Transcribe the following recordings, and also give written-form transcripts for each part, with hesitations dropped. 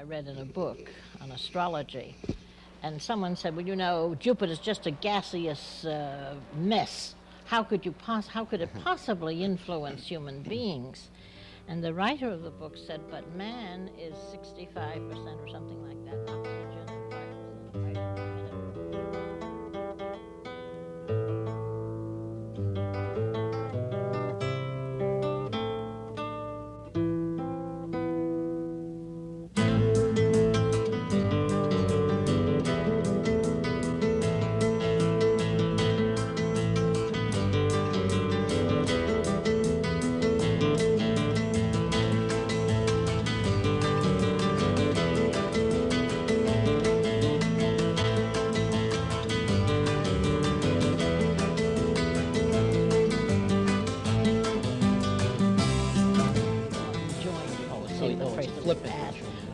read in a book on astrology, and someone said, well, you know, Jupiter's just a gaseous mess. How could it possibly influence human beings? And the writer of the book said, but man is 65% or something like that oxygen and 5%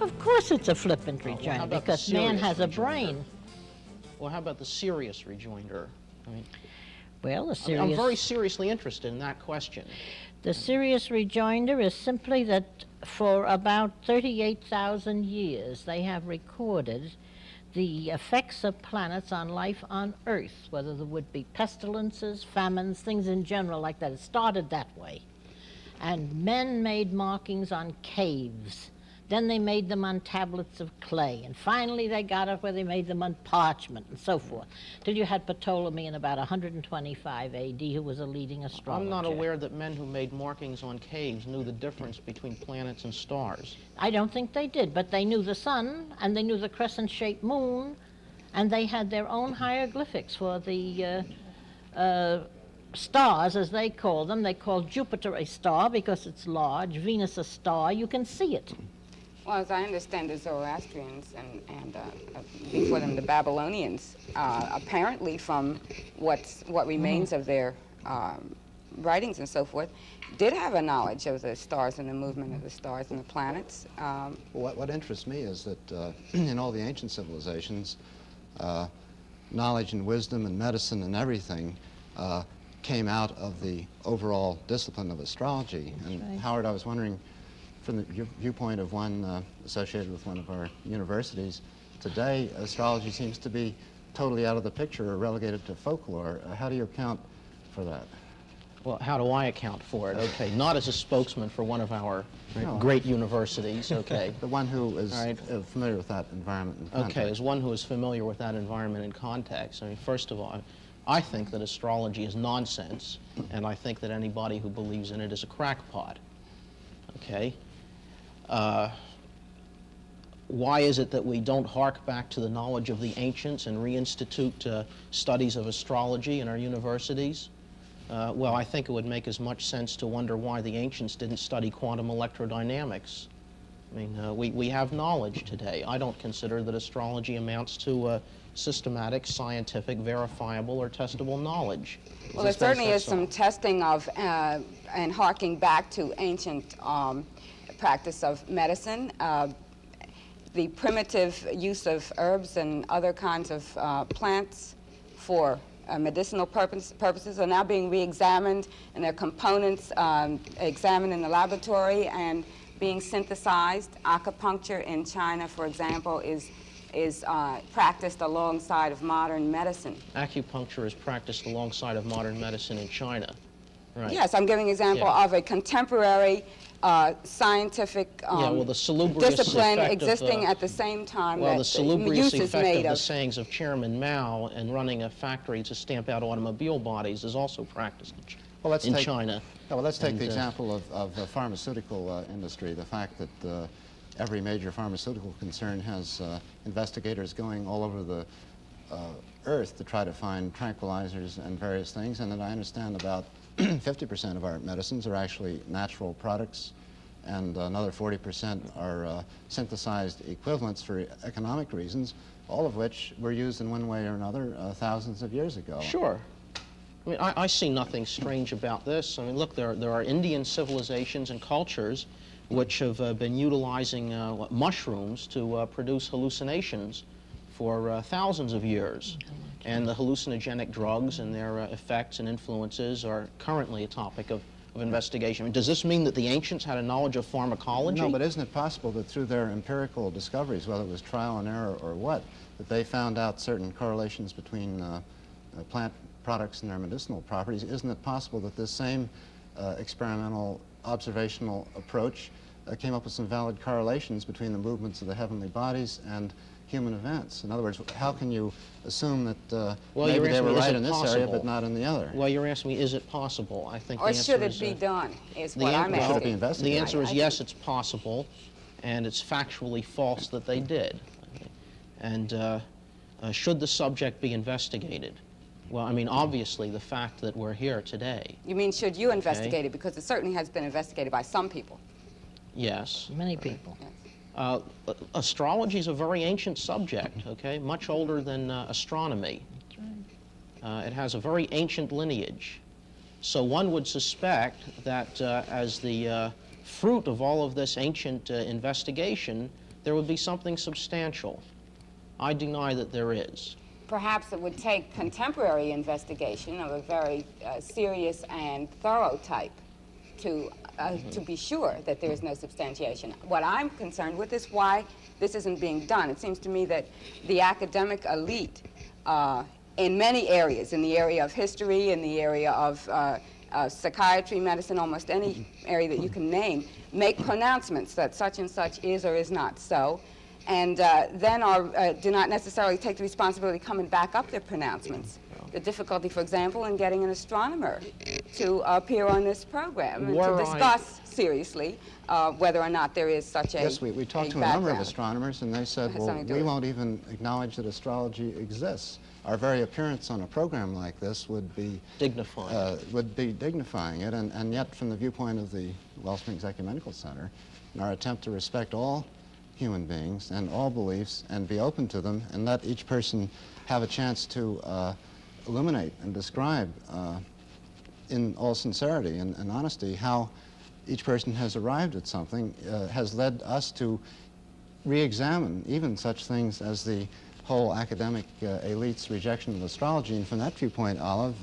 Of course it's a flippant rejoinder, because man has a brain. Well, how about the serious rejoinder? I mean, well, I'm very seriously interested in that question. The serious rejoinder is simply that for about 38,000 years they have recorded the effects of planets on life on Earth, whether there would be pestilences, famines, things in general like that. It started that way. And men made markings on caves. Then they made them on tablets of clay. And finally they got it where they made them on parchment and so forth. Till you had Ptolemy in about 125 A.D., who was a leading astrologer. I'm not aware that men who made markings on caves knew the difference between planets and stars. I don't think they did, but they knew the sun, and they knew the crescent-shaped moon, and they had their own hieroglyphics for the stars, as they call them. They call Jupiter a star because it's large, Venus a star. You can see it. Well, as I understand, the Zoroastrians and before them the Babylonians, apparently from what remains of their writings and so forth, did have a knowledge of the stars and the movement of the stars and the planets. What interests me is that in all the ancient civilizations, knowledge and wisdom and medicine and everything came out of the overall discipline of astrology. And right. Howard, I was wondering, from the viewpoint of one associated with one of our universities, today astrology seems to be totally out of the picture or relegated to folklore. How do you account for that? Well, how do I account for it? Okay, not as a spokesman for one of our great universities, okay. The one who is familiar with that environment and context. Okay, as one who is familiar with that environment and context. I mean, first of all, I think that astrology is nonsense, and I think that anybody who believes in it is a crackpot, okay? Why is it that we don't hark back to the knowledge of the ancients and reinstitute studies of astrology in our universities? Well, I think it would make as much sense to wonder why the ancients didn't study quantum electrodynamics. I mean, we have knowledge today. I don't consider that astrology amounts to systematic, scientific, verifiable, or testable knowledge. Well, there certainly is some testing of and harking back to ancient practice of medicine. The primitive use of herbs and other kinds of plants for medicinal purposes are now being re-examined, and their components examined in the laboratory and being synthesized. Acupuncture in China, for example, is practiced alongside of modern medicine. Acupuncture is practiced alongside of modern medicine in China, right? Yes, I'm giving an example of a contemporary scientific discipline existing at the same time that use is made of. Well, the salubrious effect of the of. sayings of Chairman Mao and running a factory to stamp out automobile bodies is also practiced in China. Well, let's take the example of the pharmaceutical industry, the fact that every major pharmaceutical concern has investigators going all over the earth to try to find tranquilizers and various things, and that I understand about 50% of our medicines are actually natural products, and another 40% are synthesized equivalents for economic reasons, all of which were used in one way or another thousands of years ago. Sure. I mean, I see nothing strange about this. I mean, look, there are Indian civilizations and cultures which have been utilizing mushrooms to produce hallucinations for thousands of years. And the hallucinogenic drugs and their effects and influences are currently a topic of of investigation. I mean, does this mean that the ancients had a knowledge of pharmacology? No, but isn't it possible that through their empirical discoveries, whether it was trial and error or what, that they found out certain correlations between plant products and their medicinal properties? Isn't it possible that this same experimental observational approach came up with some valid correlations between the movements of the heavenly bodies and human events? In other words, how can you assume that maybe they were right in this area but not in the other? Well, you're asking me, is it possible? I think the Or answer should it is, be done, is what an- I'm well, Should it be asking. investigated? The answer is I yes, think- it's possible, and it's factually false that they did. And should the subject be investigated? Well, I mean, obviously, the fact that we're here today, You mean, should you investigate it? Because it certainly has been investigated by some people. yes. Many people. Astrology is a very ancient subject, okay? Much older than astronomy. It has a very ancient lineage. So one would suspect that as the fruit of all of this ancient investigation, there would be something substantial. I deny that there is. Perhaps it would take contemporary investigation of a very serious and thorough type to be sure that there is no substantiation. What I'm concerned with is why this isn't being done. It seems to me that the academic elite in many areas, in the area of history, in the area of psychiatry, medicine, almost any area that you can name, make pronouncements that such and such is or is not so, and then do not necessarily take the responsibility of coming back up their pronouncements. The difficulty, for example, in getting an astronomer to appear on this program and to discuss seriously whether or not there is such a Yes, we talked to a number of astronomers, and they said, Has well, something to do we with it. won't even acknowledge that astrology exists. Our very appearance on a program like this would be dignifying it, and yet from the viewpoint of the Wellsprings Ecumenical Center, in our attempt to respect all human beings and all beliefs and be open to them and let each person have a chance to illuminate and describe in all sincerity and honesty how each person has arrived at something, has led us to re-examine even such things as the whole academic elite's rejection of astrology. And from that viewpoint, Olive,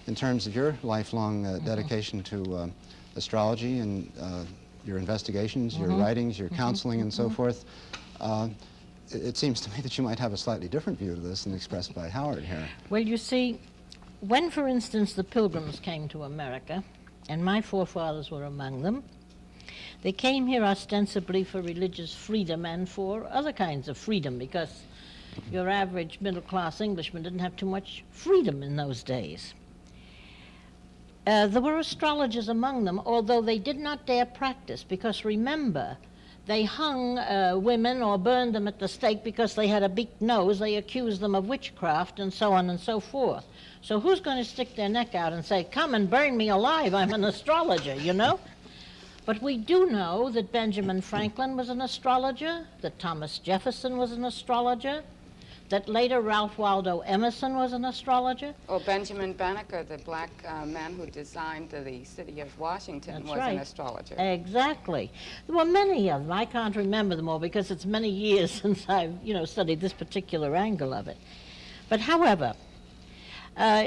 in terms of your lifelong dedication to astrology and your investigations, your writings, your counseling, and so forth, it seems to me that you might have a slightly different view of this than expressed by Howard here. Well, you see, when, for instance, the Pilgrims came to America, and my forefathers were among them, they came here ostensibly for religious freedom and for other kinds of freedom, because your average middle-class Englishman didn't have too much freedom in those days. There were astrologers among them, although they did not dare practice, because remember, they hung women or burned them at the stake because they had a big nose. They accused them of witchcraft and so on and so forth. So who's going to stick their neck out and say, come and burn me alive, I'm an astrologer, you know? But we do know that Benjamin Franklin was an astrologer, that Thomas Jefferson was an astrologer, that later Ralph Waldo Emerson was an astrologer. Or Benjamin Banneker, the black man who designed the city of Washington, That's was right. an astrologer. Exactly. There were many of them. I can't remember them all because it's many years since I've, studied this particular angle of it. But however,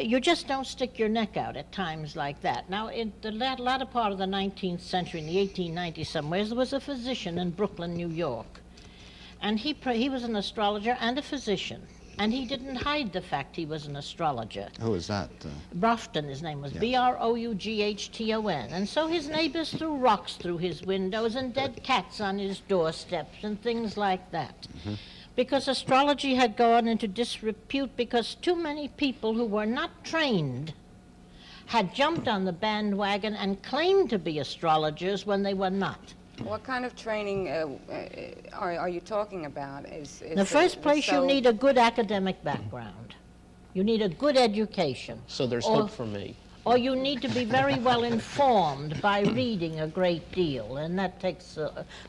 you just don't stick your neck out at times like that. Now, in the latter part of the 19th century, in the 1890s somewhere, there was a physician in Brooklyn, New York. And he was an astrologer and a physician. And he didn't hide the fact he was an astrologer. Who is that? Broughton, his name was, Yes. Broughton. And so his neighbors threw rocks through his windows and dead cats on his doorsteps and things like that. Mm-hmm. Because astrology had gone into disrepute because too many people who were not trained had jumped on the bandwagon and claimed to be astrologers when they were not. What kind of training are you talking about? In the first place, you need a good academic background. You need a good education. So there's hope for me. Or you need to be very well informed by reading a great deal, and that takes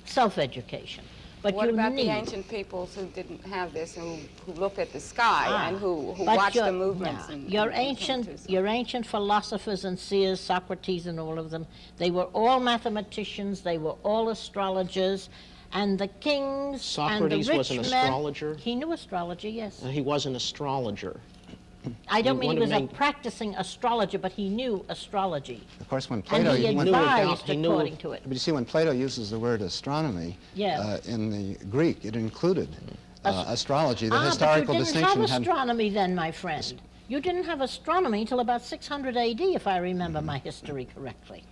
self-education. But what you about need the ancient peoples who didn't have this, who looked at the sky and who but watched the movements? Yeah, and your came to some- ancient philosophers and seers, Socrates and all of them, they were all mathematicians, they were all astrologers, and the kings Socrates and the was rich an men, astrologer? he knew astrology, yes. He was an astrologer. I don't You mean he want was to a make- practicing astrologer, but he knew astrology. Of course, when And Plato, he knew about- advised he knew- according to it. but you see, when Plato uses the word astronomy Yes. in the Greek, it included astrology. The But historical you didn't distinction have had. astronomy then, my friend. You didn't have astronomy until about 600 AD, if I remember my history correctly.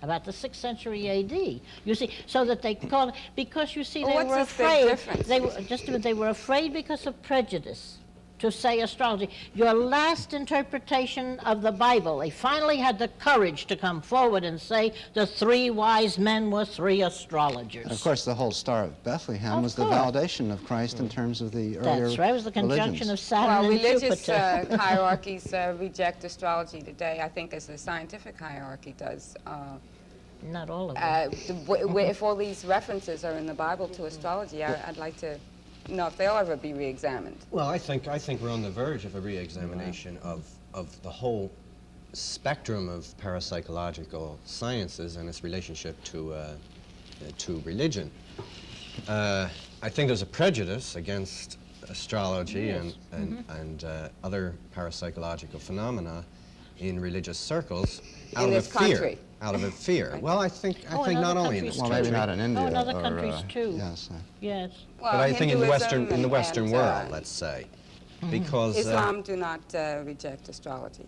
About the 6th century AD. You see, so that they call it, because you see, Well, they what's were this big afraid. difference? They were just a minute, they were afraid because of prejudice to say astrology. Your last interpretation of the Bible, they finally had the courage to come forward and say the 3 wise men were 3 astrologers. Of course, the whole Star of Bethlehem Of was the course. validation of Christ in terms of the earlier That's right. It was the conjunction religions. of Saturn Well, and religious Jupiter. hierarchies reject astrology today, I think, as the scientific hierarchy does. Not all of them. If all these references are in the Bible to astrology, I'd like to know if they'll ever be re-examined. Well, I think we're on the verge of a re-examination of the whole spectrum of parapsychological sciences and its relationship to religion. I think there's a prejudice against astrology and other parapsychological phenomena in religious circles out In of this a fear. country. Out of a fear. Well, I think in not other only in this countries Well, country. maybe not in India. in other or, countries too. Yes. Yes. Well, But I think in the Hinduism Western and, world, let's say, because Islam do not reject astrology.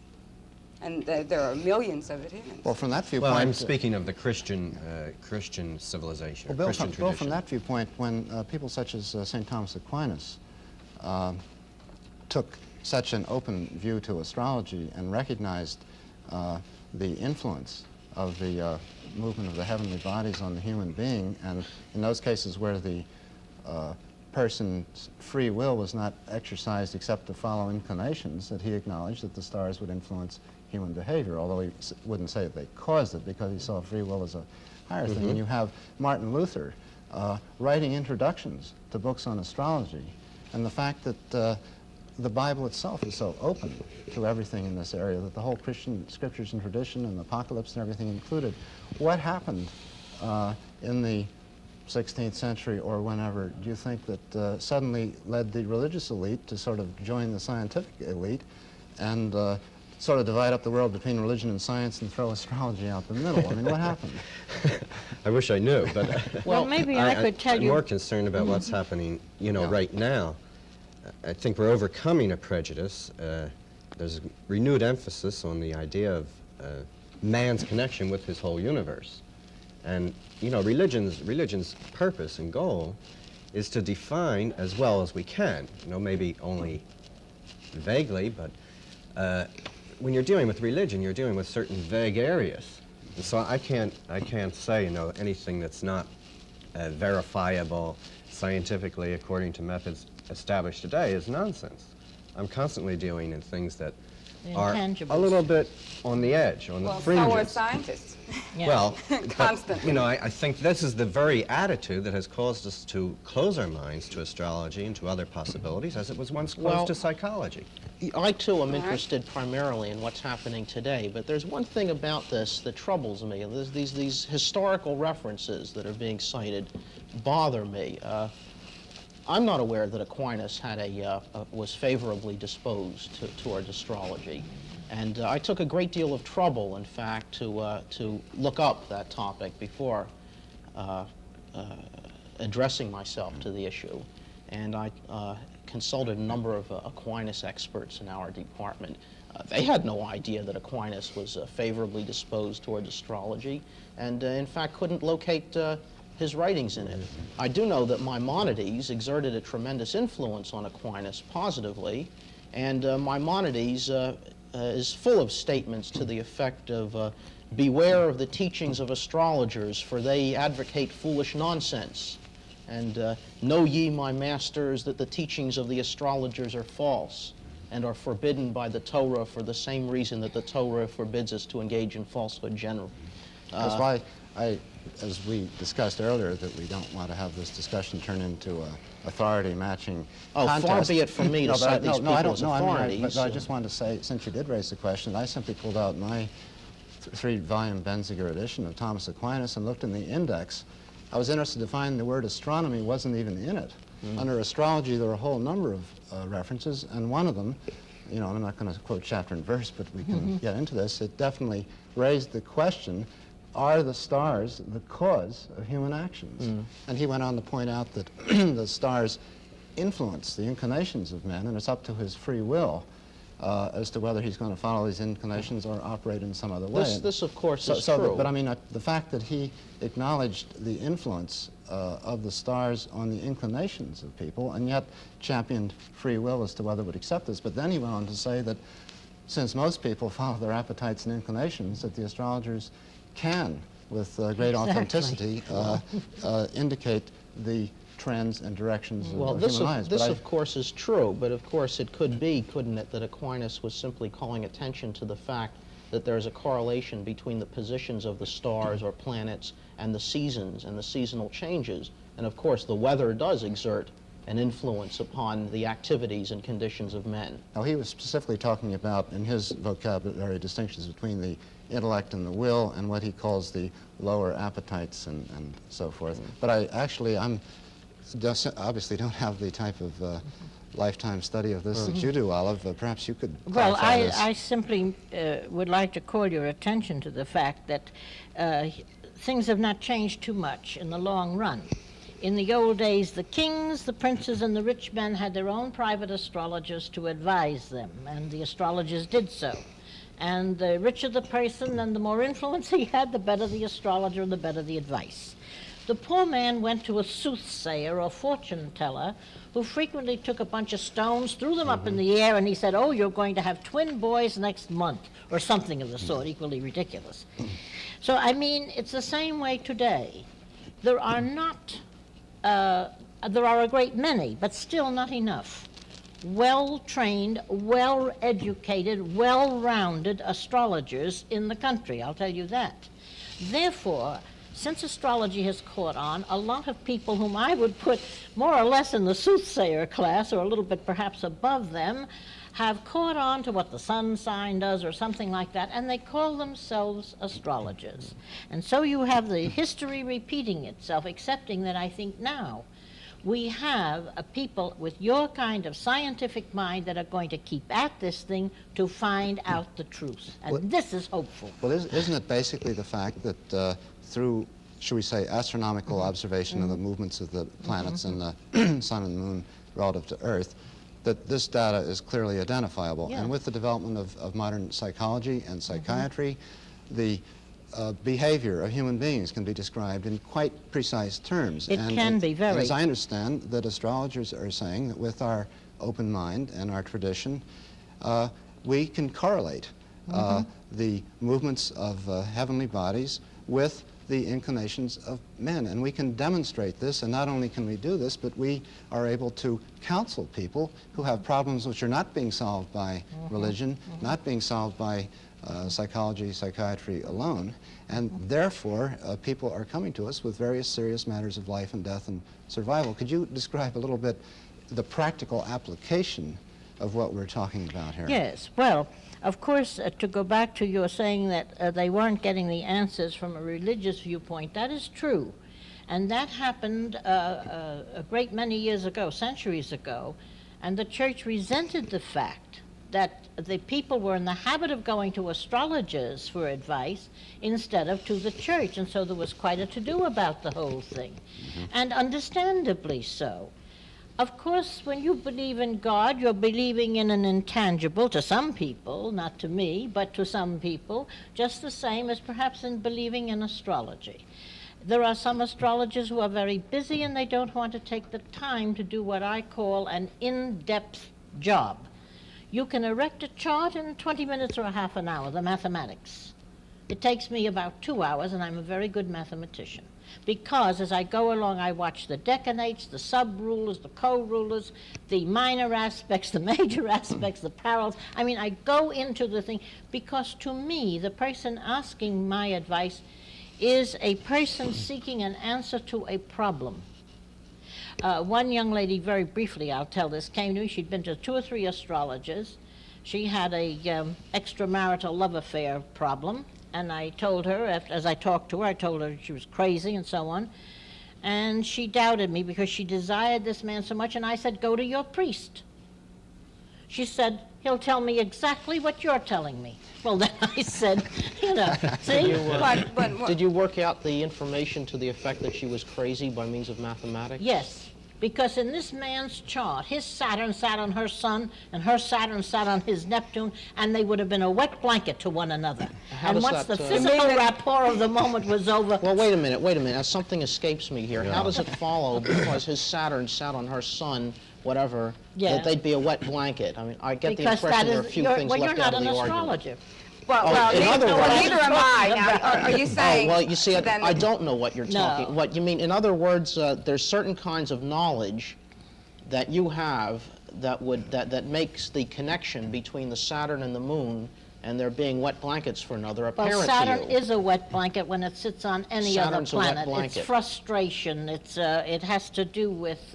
And there are millions of it here. Well, from that viewpoint. well, I'm speaking of the Christian civilization, or Bill, Christian from tradition. that viewpoint, when people such as St. Thomas Aquinas took such an open view to astrology and recognized the influence of the movement of the heavenly bodies on the human being, and in those cases where the person's free will was not exercised except to follow inclinations, that he acknowledged that the stars would influence human behavior, although he wouldn't say that they caused it because he saw free will as a higher thing. And you have Martin Luther writing introductions to books on astrology, and the fact that the Bible itself is so open to everything in this area, that the whole Christian scriptures and tradition and the apocalypse and everything included. What happened in the 16th century or whenever, do you think that suddenly led the religious elite to sort of join the scientific elite and sort of divide up the world between religion and science and throw astrology out the middle? I mean, what happened? I wish I knew, but Well, maybe I could tell I'm you. more concerned about what's happening, right now. I think we're overcoming a prejudice. There's a renewed emphasis on the idea of man's connection with his whole universe. And, religion's purpose and goal is to define as well as we can, maybe only vaguely, but when you're dealing with religion, you're dealing with certain vague areas. And so I can't say, anything that's not verifiable scientifically according to methods established today is nonsense. I'm constantly dealing in things that are a Intangibles. little bit on the edge, on the Well, so fringes. are scientists. Yeah. Well, Constantly. but, I think this is the very attitude that has caused us to close our minds to astrology and to other possibilities, as it was once closed Well, to psychology. I, too, am interested primarily in what's happening today, but there's one thing about this that troubles me. There's these historical references that are being cited bother me. I'm not aware that Aquinas had was favorably disposed toward astrology. And I took a great deal of trouble, in fact, to look up that topic before addressing myself to the issue. And I consulted a number of Aquinas experts in our department. They had no idea that Aquinas was favorably disposed toward astrology, and in fact couldn't locate his writings in it. I do know that Maimonides exerted a tremendous influence on Aquinas positively, and Maimonides is full of statements to the effect of beware of the teachings of astrologers, for they advocate foolish nonsense. And know ye, my masters, that the teachings of the astrologers are false and are forbidden by the Torah for the same reason that the Torah forbids us to engage in falsehood generally. That's why as we discussed earlier, that we don't want to have this discussion turn into authority matching contest. Far be it from me to cite these people as I authorities. but I just wanted to say, since you did raise the question, I simply pulled out my 3-volume Benziger edition of Thomas Aquinas and looked in the index. I was interested to find the word astronomy wasn't even in it. Under astrology, there are a whole number of references, and one of them you know, I'm not going to quote chapter and verse, but we can get into this, it definitely raised the question, are the stars the cause of human actions? And he went on to point out that the stars influence the inclinations of men, and it's up to his free will as to whether he's going to follow these inclinations or operate in some other way. This of course, is true. But I mean, the fact that he acknowledged the influence of the stars on the inclinations of people, and yet championed free will as to whether it would accept this. But then he went on to say that since most people follow their appetites and inclinations, that the astrologers can, with great authenticity, indicate the trends and directions of human lives. This of course is true, but of course it could be, couldn't it, that Aquinas was simply calling attention to the fact that there's a correlation between the positions of the stars or planets and the seasons and the seasonal changes. And of course the weather does exert an influence upon the activities and conditions of men. Now, he was specifically talking about, in his vocabulary, distinctions between the intellect and the will and what he calls the lower appetites and so forth. But I'm obviously don't have the type of lifetime study of this that you do, Olive. Perhaps you could clarify this. I simply would like to call your attention to the fact that things have not changed too much in the long run. In the old days, the kings, the princes, and the rich men had their own private astrologers to advise them, and the astrologers did so. And the richer the person and the more influence he had, the better the astrologer and the better the advice. The poor man went to a soothsayer or fortune teller who frequently took a bunch of stones, threw them up in the air, and he said, oh, you're going to have twin boys next month, or something of the sort, equally ridiculous. So, I mean, it's the same way today. There are a great many, but still not enough, well-trained, well-educated, well-rounded astrologers in the country, I'll tell you that. Therefore, since astrology has caught on, a lot of people whom I would put more or less in the soothsayer class, or a little bit perhaps above them, have caught on to what the sun sign does or something like that, and they call themselves astrologers. And so you have the history repeating itself, excepting that I think now we have people with your kind of scientific mind that are going to keep at this thing to find out the truth. And this is hopeful. Well, isn't it basically the fact that through, should we say, astronomical observation of the movements of the planets and the sun and moon relative to Earth, that this data is clearly identifiable? Yeah. And with the development of modern psychology and psychiatry, the behavior of human beings can be described in quite precise terms. It can be very. And as I understand, that astrologers are saying that with our open mind and our tradition, we can correlate the movements of heavenly bodies with the inclinations of men. And we can demonstrate this, and not only can we do this, but we are able to counsel people who have problems which are not being solved by religion, not being solved by psychology, psychiatry alone, and therefore people are coming to us with various serious matters of life and death and survival. Could you describe a little bit the practical application of what we're talking about here? Yes, well, of course, to go back to your saying that they weren't getting the answers from a religious viewpoint, that is true. And that happened a great many years ago, centuries ago, and the church resented the fact that the people were in the habit of going to astrologers for advice instead of to the church, and so there was quite a to-do about the whole thing, and understandably so. Of course, when you believe in God, you're believing in an intangible, to some people, not to me, but to some people, just the same as perhaps in believing in astrology. There are some astrologers who are very busy and they don't want to take the time to do what I call an in-depth job. You can erect a chart in 20 minutes or a half an hour, the mathematics. It takes me about 2 hours, and I'm a very good mathematician. Because as I go along, I watch the decanates, the sub-rulers, the co-rulers, the minor aspects, the major aspects, the parallels. I mean, I go into the thing, because to me, the person asking my advice is a person seeking an answer to a problem. One young lady, very briefly, I'll tell this, came to me. She'd been to 2 or 3 astrologers. She had a extramarital love affair problem, and I told her, as I talked to her, I told her she was crazy and so on. And she doubted me because she desired this man so much, and I said, go to your priest. She said, he'll tell me exactly what you're telling me. Well, then I said, you know, see? Did you work out the information to the effect that she was crazy by means of mathematics? Yes, because in this man's chart, his Saturn sat on her Sun, and her Saturn sat on his Neptune, and they would have been a wet blanket to one another. How And does once that, the physical rapport of the moment was over, Well, wait a minute. Now, something escapes me here. How does it follow, because his Saturn sat on her Sun, whatever, Yeah. that they'd be a wet blanket? I mean, I get the because impression that there are a is, few you're, things well, you're left not out of an the argument. astrologer. Well, in other words- neither am I. Now, are you saying? Oh, well, you see, then I don't know what you're talking. No. What you mean, in other words, there's certain kinds of knowledge that you have that makes the connection between the Saturn and the Moon and there being wet blankets for another apparent Well, Saturn to you. is a wet blanket when it sits on any Saturn's a other wet planet. blanket. It's frustration. It has to do with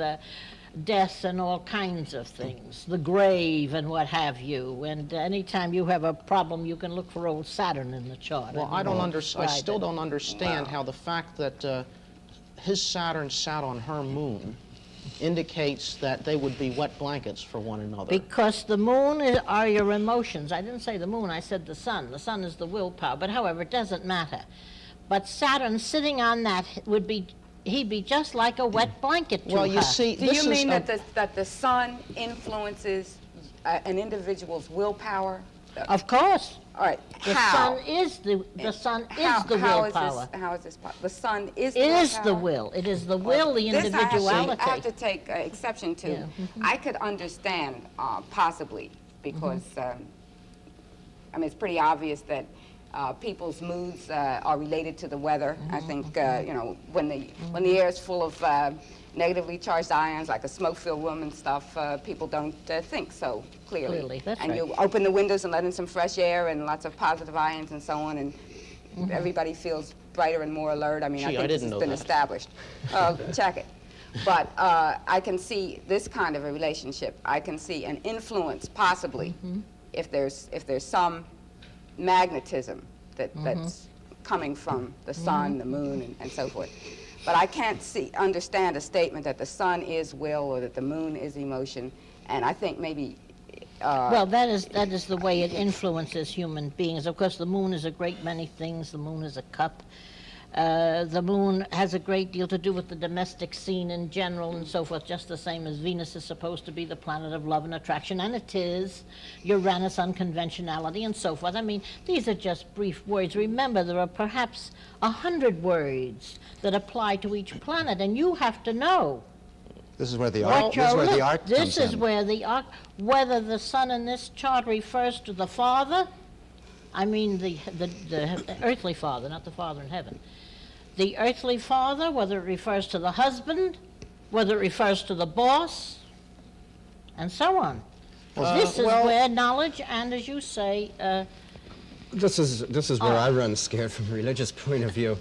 death and all kinds of things, the grave and what have you. And anytime you have a problem, you can look for old Saturn in the chart. Well, I still don't understand Wow. how the fact that his Saturn sat on her Moon indicates that they would be wet blankets for one another. Because the moon are your emotions. I didn't say the moon, I said the sun. The sun is the willpower, but however, it doesn't matter. But Saturn sitting on that he'd be just like a wet blanket to Well, her. you see, Do this you is mean a- that the sun influences an individual's willpower? Of course. All right. The How? sun is the sun is How- the how is willpower. How is this? The sun is the It is the willpower? will. It is the will, the This individuality. I have to take exception to. Yeah. I could understand possibly because I mean it's pretty obvious that people's moods are related to the weather. I think you know when the air is full of negatively charged ions, like a smoke-filled room and stuff, people don't think so clearly. Clearly, that's and right. you open the windows and let in some fresh air and lots of positive ions and so on, and everybody feels brighter and more alert. I mean, I Gee, I think this didn't has know been that. established. Check it. But I can see this kind of a relationship. I can see an influence possibly if there's some magnetism that's coming from the sun, the moon, and so forth. But I can't understand a statement that the sun is will or that the moon is emotion. And I think maybe Well, that is the way it influences human beings. Of course, the moon is a great many things. The moon is a cup. The moon has a great deal to do with the domestic scene in general and so forth, just the same as Venus is supposed to be the planet of love and attraction, and it is. Uranus, unconventionality, and so forth. I mean, these are just brief words. Remember, there are perhaps 100 words that apply to each planet, and you have to know This is where the what art, you're art This comes is in. where the arc, whether the sun in this chart refers to the Father, I mean the earthly Father, not the Father in heaven. The earthly Father, whether it refers to the husband, whether it refers to the boss, and so on. This is where knowledge and, as you say, This is where I run scared from a religious point of view.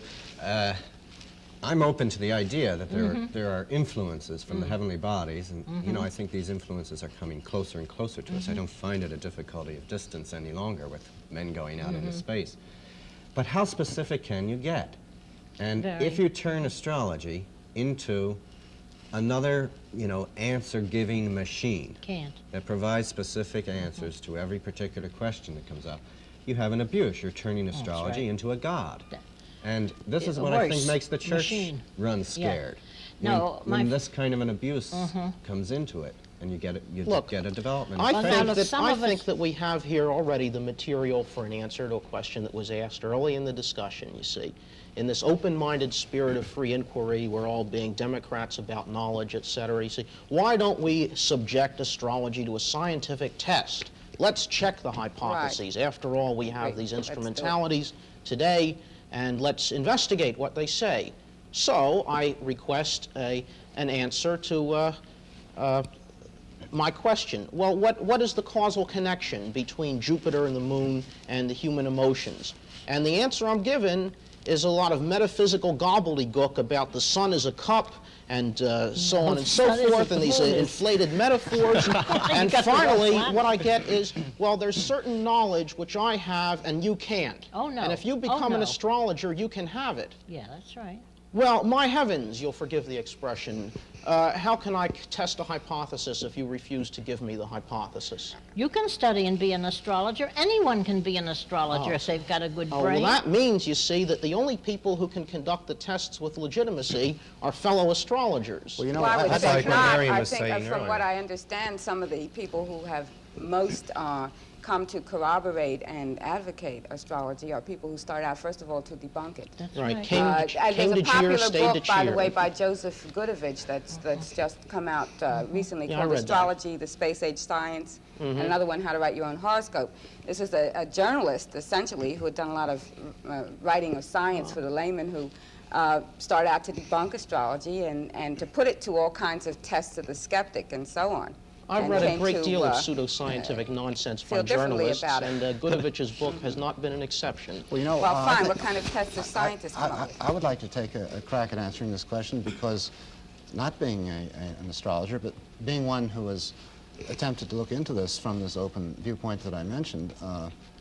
I'm open to the idea that there are influences from the heavenly bodies, and you know, I think these influences are coming closer and closer to us. I don't find it a difficulty of distance any longer with men going out into space. But how specific can you get? And Very. if you turn astrology into another, you know, answer-giving machine can't. that provides specific answers to every particular question that comes up, you have an abuse. You're turning astrology right. into a god. That- And this is a what I think worse makes the church machine. run scared. No, when this kind of an abuse comes into it, and you get a development. I Well, think now, that some I of think us- that we have here already the material for an answer to a question that was asked early in the discussion, you see. In this open-minded spirit of free inquiry, we're all being Democrats about knowledge, et cetera. You see, why don't we subject astrology to a scientific test? Let's check the hypotheses. After all, we have Great. these Let's do it. instrumentalities today, and let's investigate what they say. So I request an answer to my question. Well, what is the causal connection between Jupiter and the moon and the human emotions? And the answer I'm given is a lot of metaphysical gobbledygook about the sun is a cup and so on and so sun is forth, a and these moon is- inflated metaphors. And got the finally, wrong one. what I get is, well, there's certain knowledge which I have and you can't. Oh, no. And if you Oh, become an no. astrologer, you can have it. Yeah, that's right. Well, my heavens, you'll forgive the expression. How can I test a hypothesis if you refuse to give me the hypothesis? You can study and be an astrologer. Anyone can be an astrologer if they've got a good Oh, brain. well, that means, you see, that the only people who can conduct the tests with legitimacy are fellow astrologers. Well, you know, Well, I would that's say like what not. Marion I was think saying from what earlier. I understand, some of the people who have most come to corroborate and advocate astrology are people who start out, first of all, to debunk it. That's Right, right. came There's to a cheer, popular stayed to book, by the cheer. way, by Joseph Gudovich that's just come out recently Yeah, I called read that. Astrology, the Space Age Science, and another one, How to Write Your Own Horoscope. This is a journalist, essentially, who had done a lot of writing of science for the layman who started out to debunk astrology and to put it to all kinds of tests of the skeptic and so on. I've And read a came great to, deal of pseudoscientific nonsense feel by differently journalists, about it. and Gudovich's book has not been an exception. Well, you know, Well, I fine. think- What kind of tests do scientists come up with? I would like to take a crack at answering this question because not being an astrologer, but being one who has attempted to look into this from this open viewpoint that I mentioned,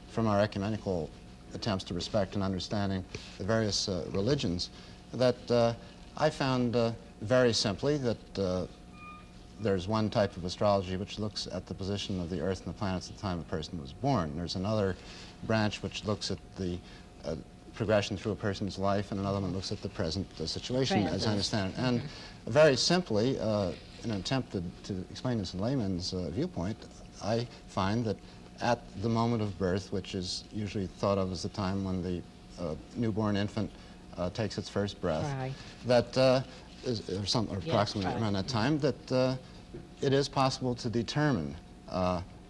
from our ecumenical attempts to respect and understanding the various religions, that I found very simply that there's one type of astrology which looks at the position of the Earth and the planets at the time a person was born. There's another branch which looks at the progression through a person's life, and another one looks at the present situation, as I understand it. And very simply, in an attempt to explain this in layman's viewpoint, I find that at the moment of birth, which is usually thought of as the time when the newborn infant takes its first breath, Right. that or approximately right. around that time, that it is possible to determine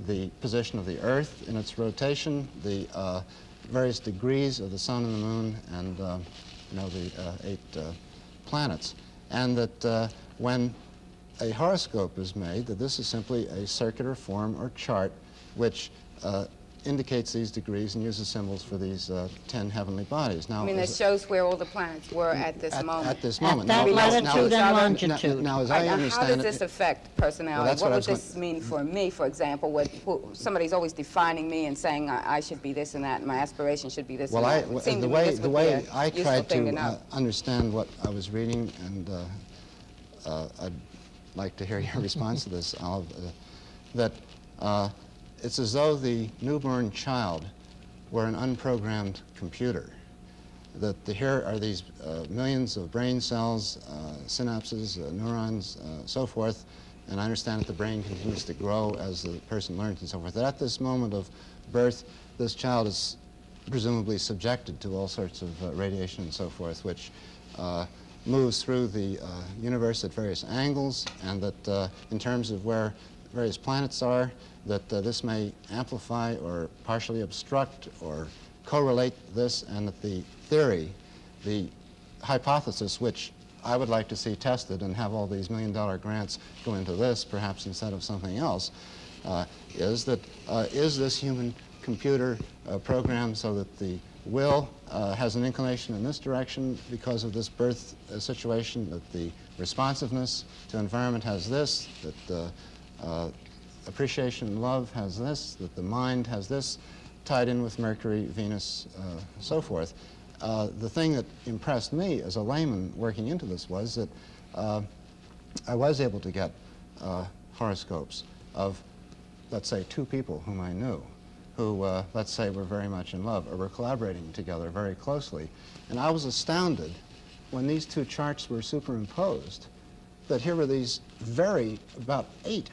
the position of the Earth in its rotation, the various degrees of the sun and the moon, and the 8 planets, and that when a horoscope is made, that this is simply a circular form or chart which indicates these degrees and uses symbols for these 10 heavenly bodies. Now, I mean, it shows where all the planets were at this moment. At this moment. that latitude and longitude. Now, as Right, I now, understand how does it, this affect personality? that's what what I would was this mean for me, for example? Somebody's always defining me and saying I should be this and that, and my aspiration should be this well, and that. It would seem to me this the would way be a I useful tried thing to know. understand what I was reading, and I'd like to hear your response to this, Olive, that it's as though the newborn child were an unprogrammed computer. That here are these millions of brain cells, synapses, neurons, so forth, and I understand that the brain continues to grow as the person learns and so forth. That at this moment of birth, this child is presumably subjected to all sorts of radiation and so forth, which moves through the universe at various angles, and that in terms of where various planets are, that this may amplify or partially obstruct or correlate this, and that the theory, the hypothesis, which I would like to see tested and have all these $1 million grants go into this, perhaps instead of something else, is that is this human computer programmed so that the will has an inclination in this direction because of this birth situation, that the responsiveness to environment has this, that appreciation and love has this, that the mind has this, tied in with Mercury, Venus, so forth. The thing that impressed me as a layman working into this was that I was able to get horoscopes of, let's say, 2 people whom I knew, who, let's say, were very much in love or were collaborating together very closely. And I was astounded when these 2 charts were superimposed that here were these about 8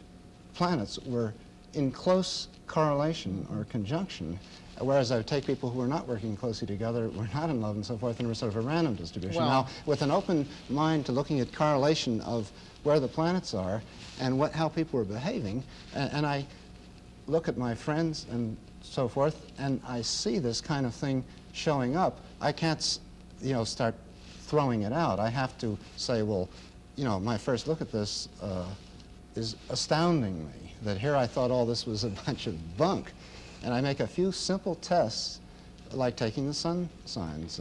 planets were in close correlation or conjunction, whereas I would take people who were not working closely together, were not in love and so forth, and were sort of a random distribution. Well, now, with an open mind to looking at correlation of where the planets are and how people are behaving, and I look at my friends and so forth, and I see this kind of thing showing up, I can't, start throwing it out. I have to say, well, my first look at this is astounding me, that here I thought all this was a bunch of bunk. And I make a few simple tests, like taking the sun signs,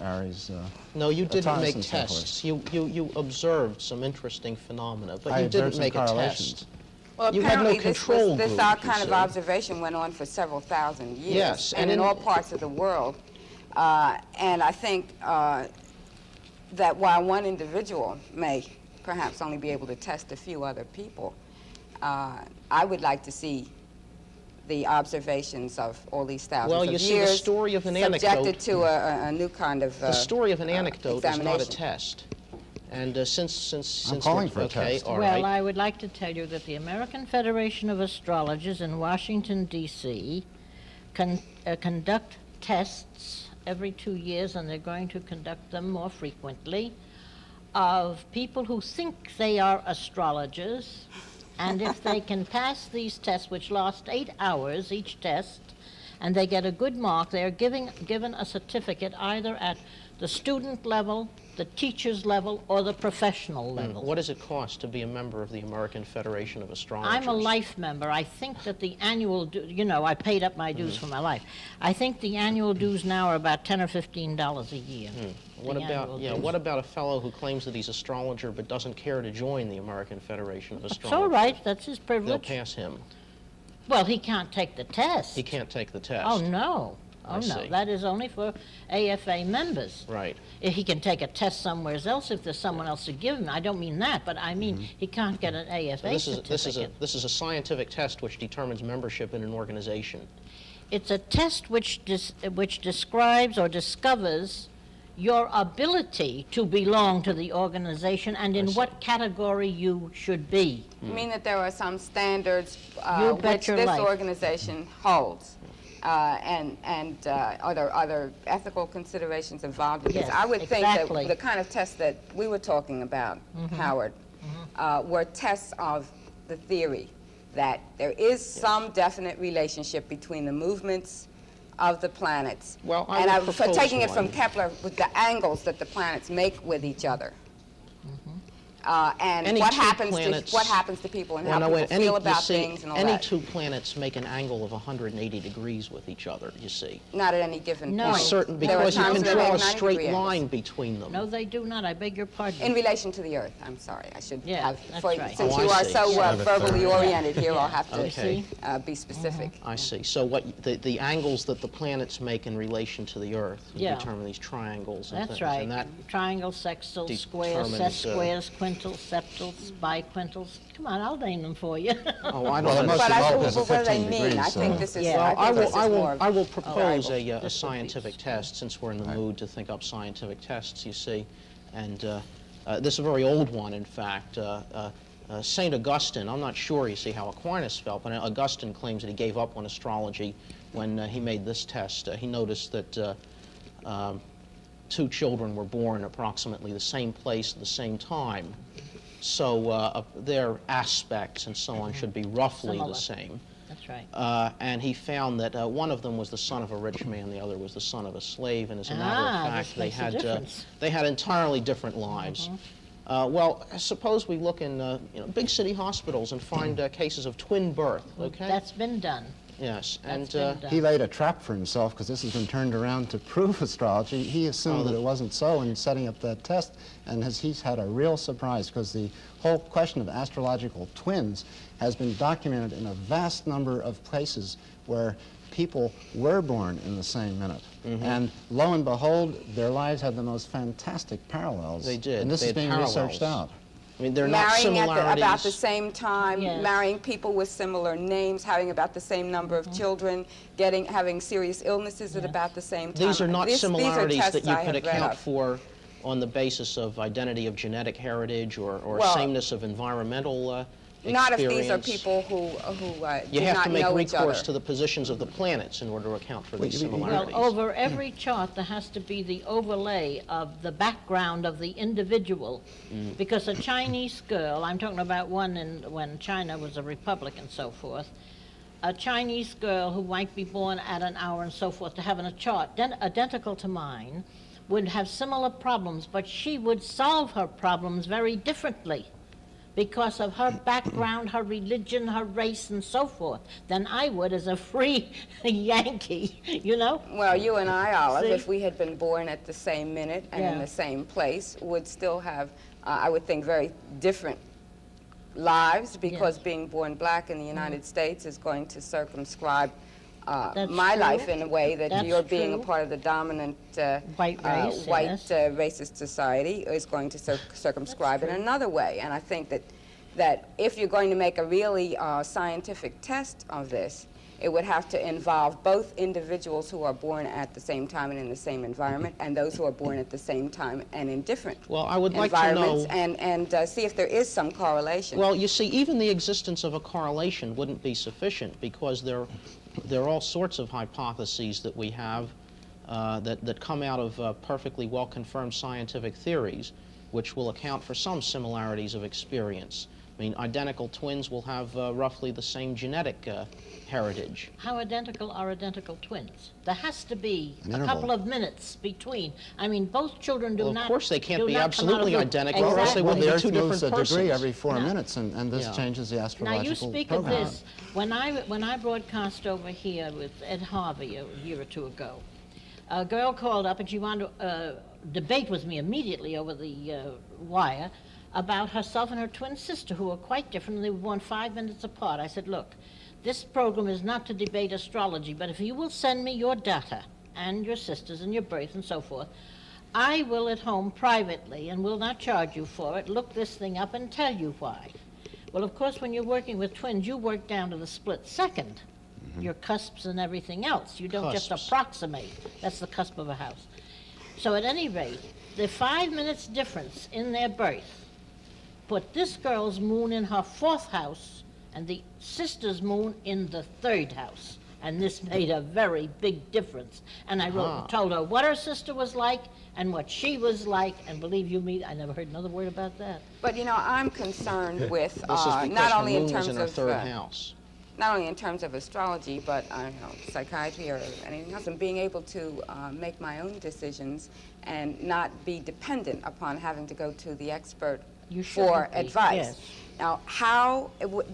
Aries, No, you didn't Taurus make and so forth. tests. You observed some interesting phenomena, but I you observed didn't some make a correlations. test. Well, You had no apparently control this group, our you kind of see. observation went on for several thousand years. Yes, and and in in- all parts of the world. And I think that while one individual may perhaps only be able to test a few other people, I would like to see the observations of all these thousands Well, of you see, years the story of an subjected anecdote, to a new kind of the story of an anecdote is not a examination. test. And since I'm calling the- for a okay, test. all Well, right. I would like to tell you that the American Federation of Astrologers in Washington, D.C. Conduct tests every 2 years, and they're going to conduct them more frequently, of people who think they are astrologers, and if they can pass these tests, which last 8 hours each test, and they get a good mark, they are given a certificate either at the student level, the teacher's level, or the professional level. What does it cost to be a member of the American Federation of Astrologers? I'm a life member. I think that the annual, you know, I paid up my dues for my life. I think the annual dues now are about $10 or $15 a year. What the about, annual yeah, dues. what about a fellow who claims that he's astrologer but doesn't care to join the American Federation of It's Astrologers? all right. That's his They'll privilege. pass him. Well, he can't take the test. He can't take the test. Oh, no. I Oh, no. see. That is only for AFA members. Right. If he can take a test somewhere else if there's someone else to give him. I don't mean that, but I mean he can't get an AFA So certificate. this is a scientific test which determines membership in an organization. It's a test which describes or discovers your ability to belong to the organization and in what category you should be. You mean that there are some standards You bet which your this life. organization holds? And are there other ethical considerations involved in this? Yes, I would exactly. think that the kind of tests that we were talking about, Howard, were tests of the theory that there is some definite relationship between the movements of the planets. Well, I and would for propose taking it from one. Kepler, with the angles that the planets make with each other. And Any what two happens planets- to people and Well, how no, people wait, feel you about see, things and all any that. two planets make an angle of 180 degrees with each other, you see. Not at any given No. point. Right. Certain, There are because you times can they draw make a 90 straight degree angles. line between them. No, they do not. I beg your pardon. In relation to the Earth, I'm sorry. I should Yeah, have, that's for, right. since Oh, you I are see. so Yeah. verbally oriented here, I'll Yeah. have to Okay. be specific. I see. So what the angles that the planets make in relation to the Earth, you Yeah. determine these triangles and That's things. right. And that, Triangles, sextiles, squares, set determines, squares, quintils, septals, biquintils. Come on, I'll name them for you. oh, I Well, don't most But involved is what do they 15 mean? degrees, I think so- this is, Yeah. I think this is more I will propose tribal. a scientific test, since we're in the mood to think up scientific tests, you see. And this is a very old one, in fact. St. Augustine, I'm not sure, you see, how Aquinas felt, but Augustine claims that he gave up on astrology when he made this test. He noticed that two children were born approximately the same place at the same time. So their aspects and so on should be roughly Similar. the same. That's right. And he found that one of them was the son of a rich man, the other was the son of a slave, and as a matter Ah, of this fact, makes a difference. they had entirely different lives. Well, suppose we look in big city hospitals and find cases of twin birth, okay? That's been done. Yes, and That's been done. He laid a trap for himself because this has been turned around to prove astrology. He assumed that it wasn't so in setting up that test, and he's had a real surprise because the whole question of astrological twins has been documented in a vast number of places where people were born in the same minute. And lo and behold, their lives had the most fantastic parallels. They did. And this They is had being parallels. researched out. I mean, they're not Marrying at similarities. about the same time, Yes. marrying people with similar names, having about the same number of children, having serious illnesses at about the same time. These are not These similarities tests that you I could have read account of. for on the basis of identity of genetic heritage or Well, sameness of environmental Not if experience. these are people who You do have not to make know each recourse other. to the positions of the planets in order to account for these Well, Well, similarities. over every chart, there has to be the overlay of the background of the individual. Because a Chinese girl, I'm talking about one when China was a republic and so forth, a Chinese girl who might be born at an hour and so forth to have in a chart identical to mine would have similar problems, but she would solve her problems very differently because of her background, her religion, her race, and so forth, than I would as a free Yankee, you know? Well, you and I, Olive, See? if we had been born at the same minute and in Yeah. the same place, would still have, I would think, very different lives because Yes. being born black in the United States is going to circumscribe That's my true. life in a way that That's you're being a true. part of the dominant White race, white yes. racist society is going to circumscribe it in another way. And I think that if you're going to make a really scientific test of this, it would have to involve both individuals who are born at the same time and in the same environment, and those who are born at the same time and in different Well, I would like to environments, know. and see if there is some correlation. Well, you see, even the existence of a correlation wouldn't be sufficient, because there are all sorts of hypotheses that we have that come out of perfectly well-confirmed scientific theories, which will account for some similarities of experience. I mean, identical twins will have roughly the same genetic heritage. How identical are identical twins? There has to be An a interval. couple of minutes between. I mean, both children do Well, not. of course they can't do be not come out of absolutely the- identical, or else they Exactly. wouldn't the be Earth two moves different a degree persons. every 4 No. minutes, and this Yeah. changes the Now, astrological you speak program. of this. When I broadcast over here with Ed Harvey a year or two ago, a girl called up and she wanted to debate with me immediately over the wire about herself and her twin sister, who were quite different. They were born 5 minutes apart. I said, look, this program is not to debate astrology, but if you will send me your data and your sisters and your birth and so forth, I will at home privately, and will not charge you for it, look this thing up and tell you why. Well, of course, when you're working with twins, you work down to the split second, your cusps and everything else. You don't just Cusps. approximate. That's the cusp of a house. So at any rate, the 5 minutes difference in their birth put this girl's moon in her 4th house and the sister's moon in the 3rd house. And this made a very big difference. And I wrote and told her what her sister was like and what she was like, and believe you me, I never heard another word about that. But you know, I'm concerned with This is because not her only in moon was terms in her of 3rd house. not only in terms of astrology, but psychiatry or anything else, and being able to make my own decisions and not be dependent upon having to go to the expert You for shouldn't be, advice. yes. Now,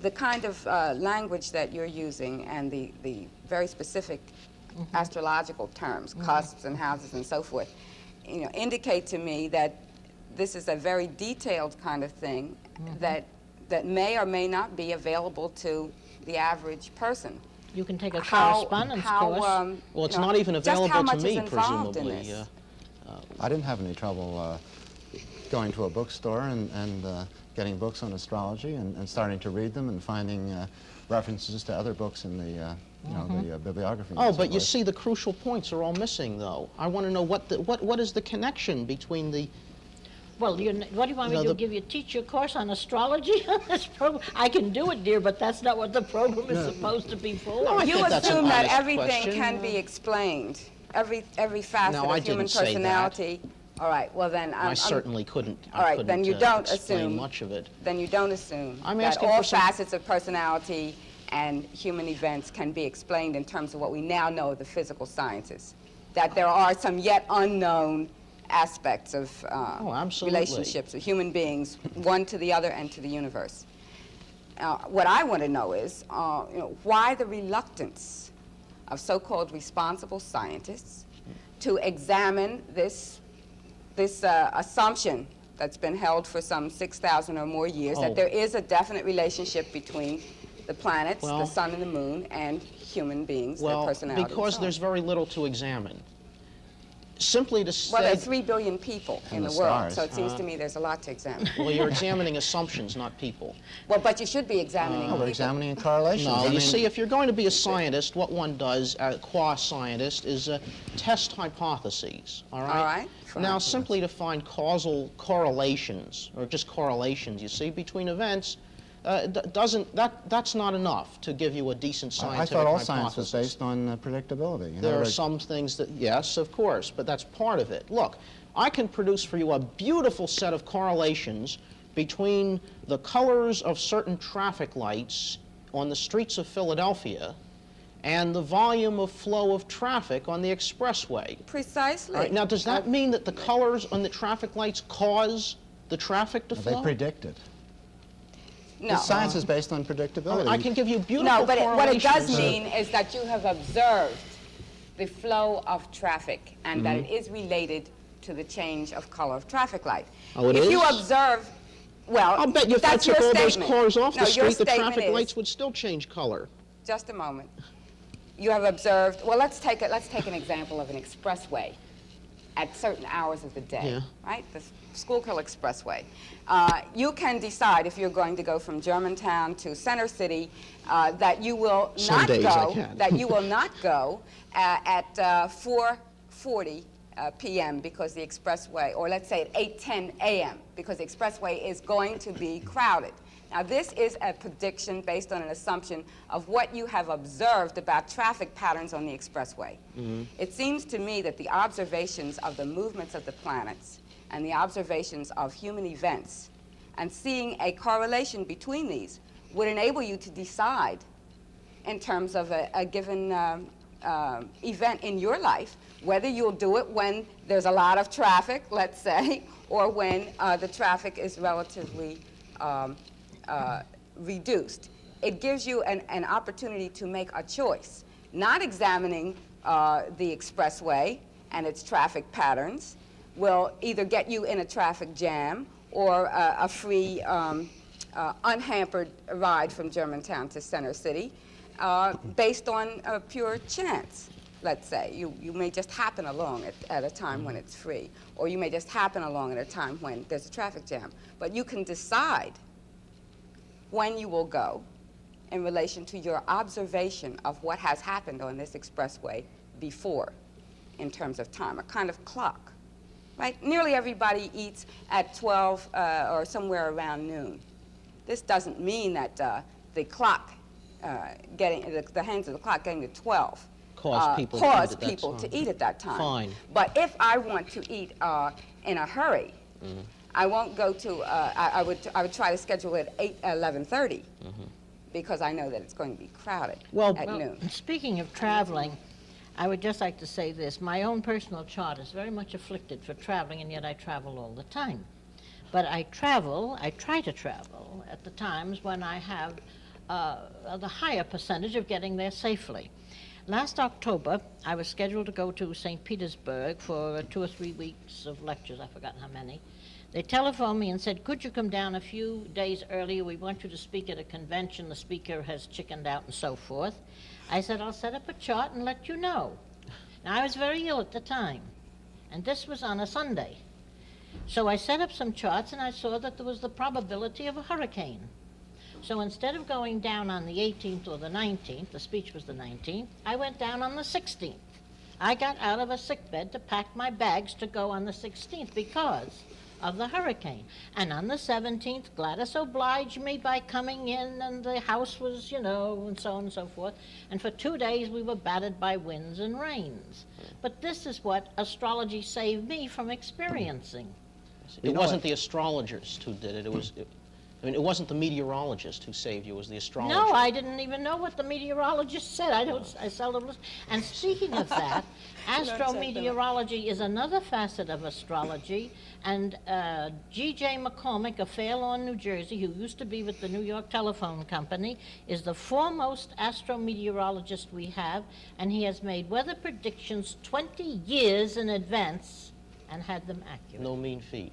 the kind of language that you're using and the very specific astrological terms, cusps and houses and so forth, indicate to me that this is a very detailed kind of thing that may or may not be available to the average person. You can take a correspondence course. Well, it's not even just how available to much me, is involved in presumably. this? I didn't have any trouble going to a bookstore and getting books on astrology and starting to read them and finding references to other books in the the bibliography. Oh, but you see, the crucial points are all missing, though. I want to know what is the connection between the... Well, what do you want me No, to the- give you? Teach you a course on astrology on this program? I can do it, dear, but that's not what the program is supposed to be for. No, I You think that's an assume that honest everything question. can be explained, every facet No, I of human didn't say that. personality. All right, well then, I certainly couldn't. all right, then you don't explain assume. much of it. Then you don't assume I'm that asking all for some- facets of personality and human events can be explained in terms of what we now know of the physical sciences. That there are some yet unknown aspects of absolutely. relationships of human beings, one to the other and to the universe. What I want to know is why the reluctance of so-called responsible scientists to examine this assumption that's been held for some 6,000 or more years, Oh. that there is a definite relationship between the planets, the Well- sun and the moon, and human beings, their Well, personality. and because so on. there's very little to examine. Simply to Well, there are say... 3 billion people in And the the world, stars. so it seems to me there's a lot to examine. Well, you're examining assumptions, not people. Well, but you should be examining No, we're people. examining correlations. No, I you mean, see, if you're going to be a scientist, what one does, qua scientist, is test hypotheses, all right? All right, Now, fine. simply to find causal correlations, or just correlations, you see, between events, that's not enough to give you a decent I scientific thought all hypothesis. science was based on predictability. In There other are words, some things that, yes, of course, but that's part of it. Look, I can produce for you a beautiful set of correlations between the colors of certain traffic lights on the streets of Philadelphia and the volume of flow of traffic on the expressway. Precisely. All right, now, does that mean that the colors on the traffic lights cause the traffic to they flow? predict it. No. Science is based on predictability. I can give you beautiful No, but what it does correlations. mean is that you have observed the flow of traffic and that it is related to the change of color of traffic light. Oh, it if you is? observe, well, I'll bet you if I that's took your all those statement. cars off No, the your street, the statement traffic is- lights would still change color. Just a moment. you have observed, well, let's take an example of an expressway at certain hours of the day, right? The Schuylkill Expressway. You can decide if you're going to go from Germantown to Center City that you will not go at 4:40 p.m. because the expressway, or let's say at 8:10 a.m. because the expressway is going to be crowded. Now, this is a prediction based on an assumption of what you have observed about traffic patterns on the expressway. It seems to me that the observations of the movements of the planets and the observations of human events and seeing a correlation between these would enable you to decide in terms of a given event in your life whether you'll do it when there's a lot of traffic, let's say, or when the traffic is relatively reduced. It gives you an opportunity to make a choice, not examining the expressway and its traffic patterns will either get you in a traffic jam or a free, unhampered ride from Germantown to Center City based on pure chance. Let's say you may just happen along at a time when it's free, or you may just happen along at a time when there's a traffic jam. But you can decide when you will go in relation to your observation of what has happened on this expressway before in terms of time, a kind of clock, right? Nearly everybody eats at 12 or somewhere around noon. This doesn't mean that the clock, the hands of the clock getting to 12 cause people to eat at that time. Fine. But if I want to eat in a hurry, I won't go to, I would try to schedule it at 11:30 because I know that it's going to be crowded at noon. Speaking of traveling, I would just like to say this. My own personal chart is very much afflicted for traveling, and yet I travel all the time. But I try to travel at the times when I have the higher percentage of getting there safely. Last October, I was scheduled to go to St. Petersburg for 2 or 3 weeks of lectures. I've forgotten how many. They telephoned me and said, could you come down a few days earlier? We want you to speak at a convention. The speaker has chickened out and so forth. I said, I'll set up a chart and let you know. Now, I was very ill at the time, and this was on a Sunday. So I set up some charts, and I saw that there was the probability of a hurricane. So instead of going down on the 18th or the 19th, the speech was the 19th, I went down on the 16th. I got out of a sickbed to pack my bags to go on the 16th because of the hurricane. And on the 17th, Gladys obliged me by coming in, and the house was, and so on and so forth. And for 2 days, we were battered by winds and rains. But this is what astrology saved me from experiencing. It wasn't the astrologers who did it. It wasn't the meteorologist who saved you. It was the astrologer. No, I didn't even know what the meteorologist said. I seldom listen. And speaking of that, astrometeorology is another facet of astrology. And G.J. McCormick of Fair Lawn, New Jersey, who used to be with the New York Telephone Company, is the foremost astrometeorologist we have, and he has made weather predictions 20 years in advance and had them accurate. No mean feat.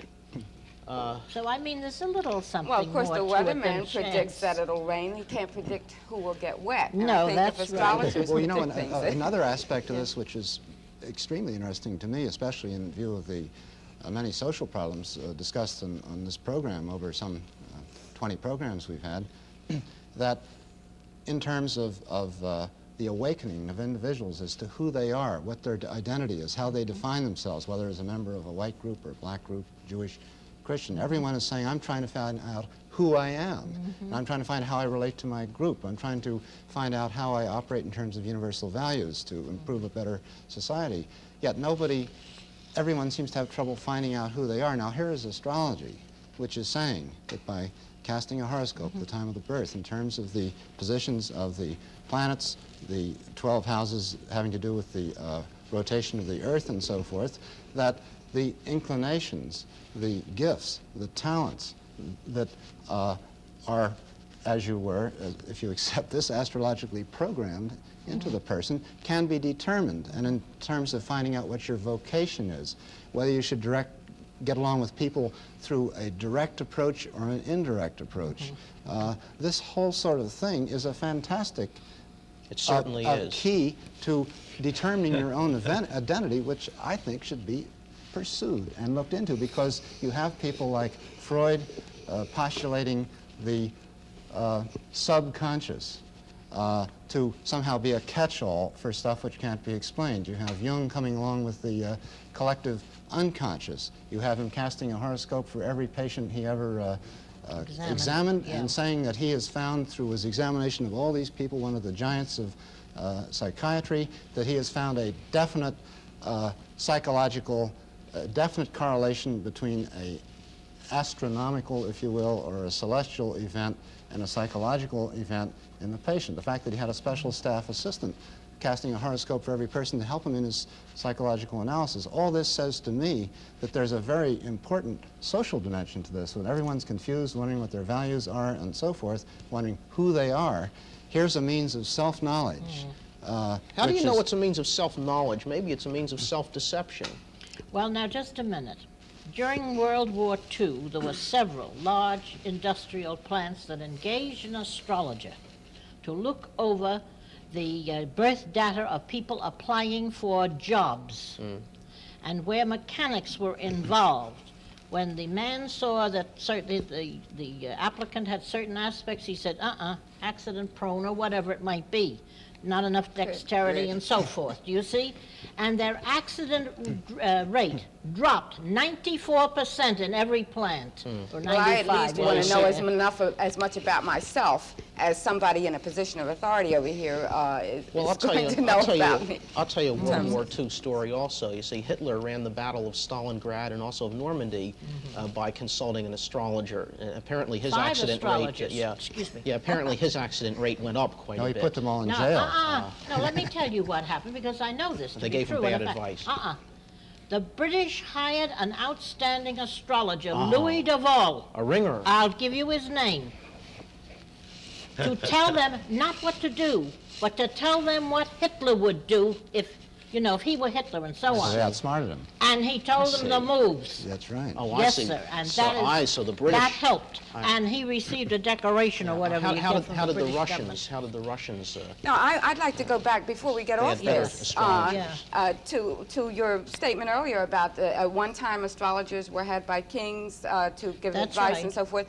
So, I mean, there's a little something more Well, of course, the to it than weatherman chance. predicts that it'll rain. He can't predict who will get wet. And No, I think that's if right. astrologers Well, predict things, another aspect of this which is extremely interesting to me, especially in view of the many social problems discussed on this program over some 20 programs we've had, that in terms of the awakening of individuals as to who they are, what their identity is, how they define themselves, whether as a member of a white group or a black group, Jewish, Christian, everyone is saying, I'm trying to find out who I am. And I'm trying to find how I relate to my group. I'm trying to find out how I operate in terms of universal values to improve a better society. Yet everyone seems to have trouble finding out who they are. Now, here is astrology, which is saying that by casting a horoscope at the time of the birth, in terms of the positions of the planets, the 12 houses having to do with the rotation of the Earth and so forth, that the inclinations, the gifts, the talents that are, as you were, if you accept this, astrologically programmed into the person, can be determined. And in terms of finding out what your vocation is, whether you should get along with people through a direct approach or an indirect approach, this whole sort of thing is a fantastic It certainly a is. key to determining your own identity, which I think should be pursued and looked into, because you have people like Freud postulating the subconscious to somehow be a catch-all for stuff which can't be explained. You have Jung coming along with the collective unconscious. You have him casting a horoscope for every patient he ever examined, yeah. and saying that he has found through his examination of all these people, one of the giants of psychiatry, that he has found a definite psychological, definite correlation between a astronomical, if you will, or a celestial event and a psychological event in the patient. The fact that he had a special staff assistant casting a horoscope for every person to help him in his psychological analysis. All this says to me that there's a very important social dimension to this. When everyone's confused, wondering what their values are and so forth, wondering who they are, here's a means of self-knowledge. How do you know it's a means of self-knowledge? Maybe it's a means of self-deception. Well, now, just a minute. During World War II, there were several large industrial plants that engaged an astrologer to look over the birth data of people applying for jobs, and where mechanics were involved. When the man saw that the applicant had certain aspects, he said, accident prone or whatever it might be, not enough dexterity and so forth. Do you see? And their accident rate dropped 94% in every plant, or 95. Well, I at least want to know yeah. as much about myself as somebody in a position of authority over here is going to know about me. I'll tell you a World War II story also. You see, Hitler ran the Battle of Stalingrad and also of Normandy by consulting an astrologer. And apparently his Five accident rate, astrologers. Excuse me. yeah, apparently his accident rate went up quite No, a he bit. put them all in No, jail. no, let me tell you what happened, because I know this to They be gave him true. And bad in fact- advice. The British hired an outstanding astrologer, Louis Duval. A ringer. I'll give you his name. To tell them not what to do, but to tell them what Hitler would do if he were Hitler and so So on. they outsmarted him. And he told them the moves. That's right. Oh, I Yes, see. sir. And So the British. that helped. And he received a decoration or whatever. you How get did, from how the did the British Russians? government. How did the Russians? No, I'd like to go back before we get They off had better this astrology. to your statement earlier about the one-time astrologers were had by kings to give That's advice right. and so forth.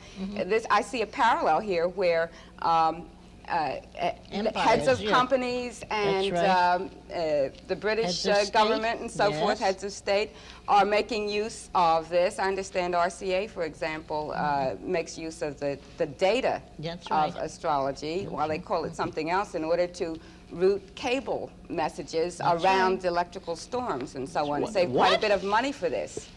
I see a parallel here where heads of yeah. companies and the British Heads of government state, and so forth, yes. heads of state, are making use of this. I understand RCA, for example, makes use of the data That's of right. astrology, while they call it something else, in order to route cable messages around right. electrical storms and so on. What- Save quite a what? bit of money for this.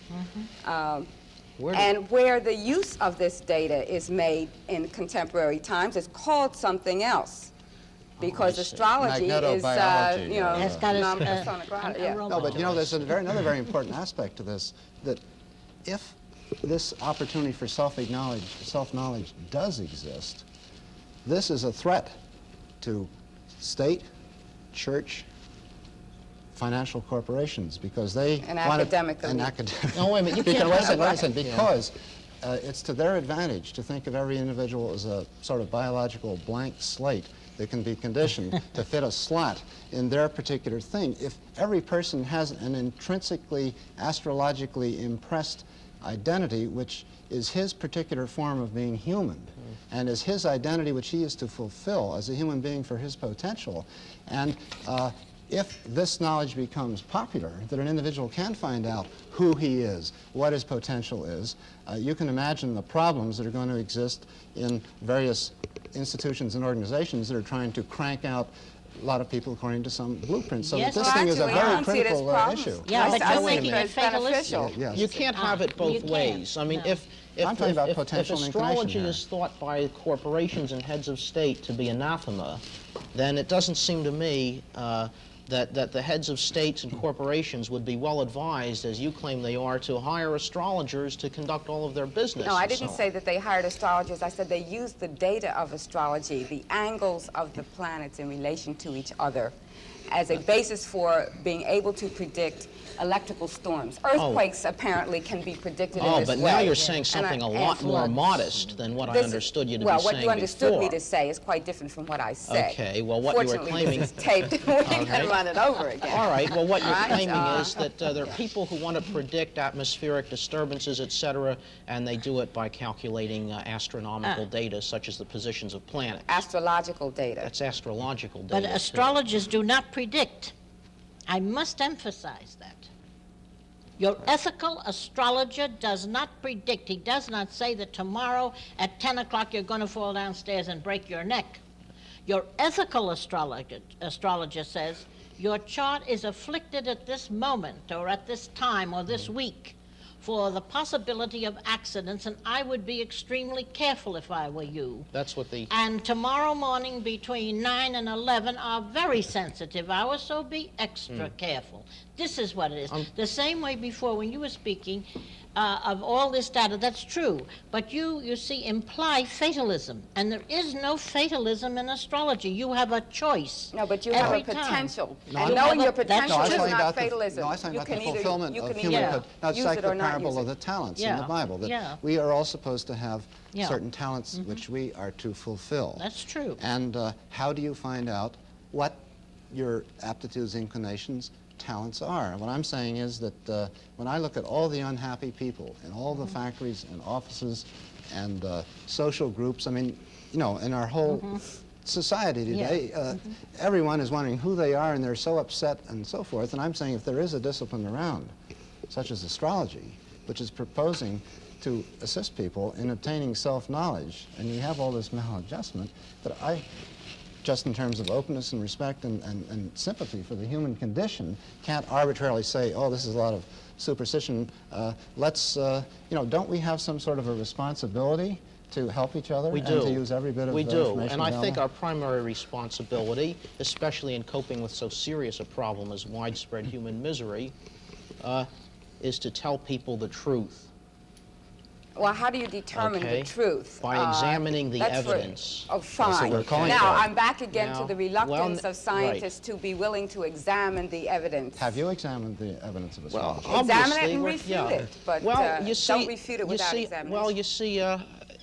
Where Where the use of this data is made in contemporary times is called something else. Because I see. astrology is, Magnetobiology, It's got non a persona grata, yeah. No, but there's another very important aspect to this, that if this opportunity for self-knowledge does exist, this is a threat to state, church, financial corporations, because they And want academic and elite. academic. No, wait a minute, you can't Because, have listen, that. because it's to their advantage to think of every individual as a sort of biological blank slate that can be conditioned to fit a slot in their particular thing. If every person has an intrinsically, astrologically impressed identity, which is his particular form of being human, and is his identity which he is to fulfill as a human being for his potential, and if this knowledge becomes popular, that an individual can find out who he is, what his potential is, you can imagine the problems that are going to exist in various institutions and organizations that are trying to crank out a lot of people according to some blueprint. So Yes, that this thing is a Actually, I very don't see it as critical problems. issue. Yeah, but I you're see making it it as fatalistic. beneficial. Yes. You can't have it you both can't. ways. I mean, No. if I'm talking about potential if inclination astrology here. is thought by corporations and heads of state to be anathema, then it doesn't seem to me that the heads of states and corporations would be well advised, as you claim they are, to hire astrologers to conduct all of their business. No, I and didn't so say that they hired astrologers. I said they used the data of astrology, the angles of the planets in relation to each other, as a basis for being able to predict electrical storms. Earthquakes apparently can be predicted in this but way. now you're saying something a lot more modest than what I understood you to be saying before. Well, what you understood me to say is quite different from what I said. Okay, well, what you were claiming... Fortunately, this is taped. We can run it over again. All right, well, what you're claiming is that there are people who want to predict atmospheric disturbances, et cetera, and they do it by calculating astronomical data, such as the positions of planets. Astrological data. That's astrological data. But astrologers do not predict. I must emphasize that. Your ethical astrologer does not predict. He does not say that tomorrow at 10 o'clock you're going to fall downstairs and break your neck. Your ethical astrologer says your chart is afflicted at this moment or at this time or this week for the possibility of accidents, and I would be extremely careful if I were you. That's what the... And tomorrow morning between 9 and 11 are very sensitive hours, so be extra careful. This is what it is. The same way before when you were speaking of all this data, that's true. But you see, imply fatalism. And there is no fatalism in astrology. You have a choice. No, but you have a potential. And knowing your potential is not fatalism. No, I was talking about the fulfillment of human, it's like the parable of the talents in the Bible, that we are all supposed to have certain talents which we are to fulfill. That's true. And how do you find out what your aptitudes, inclinations, talents are? What I'm saying is that when I look at all the unhappy people in all the factories and offices and social groups, I mean, you know, in our whole society today, everyone is wondering who they are and they're so upset and so forth. And I'm saying if there is a discipline around, such as astrology, which is proposing to assist people in obtaining self-knowledge, and you have all this maladjustment, that I, just in terms of openness and respect and sympathy for the human condition, can't arbitrarily say, oh, this is a lot of superstition. Let's, you know, don't we have some sort of a responsibility to help each other We and do. to use every bit of We do, information and I think available? our primary responsibility, especially in coping with so serious a problem as widespread human misery, is to tell people the truth. Well, how do you determine the truth? By examining the that's evidence. Oh, fine. That's what we're calling now, for. I'm back again Now, to the reluctance well, of scientists to be willing to examine the evidence. Have you examined the evidence of astrology? Examine it and obviously, refute it, but well, you see, don't refute it without you see, examining well, it. you see,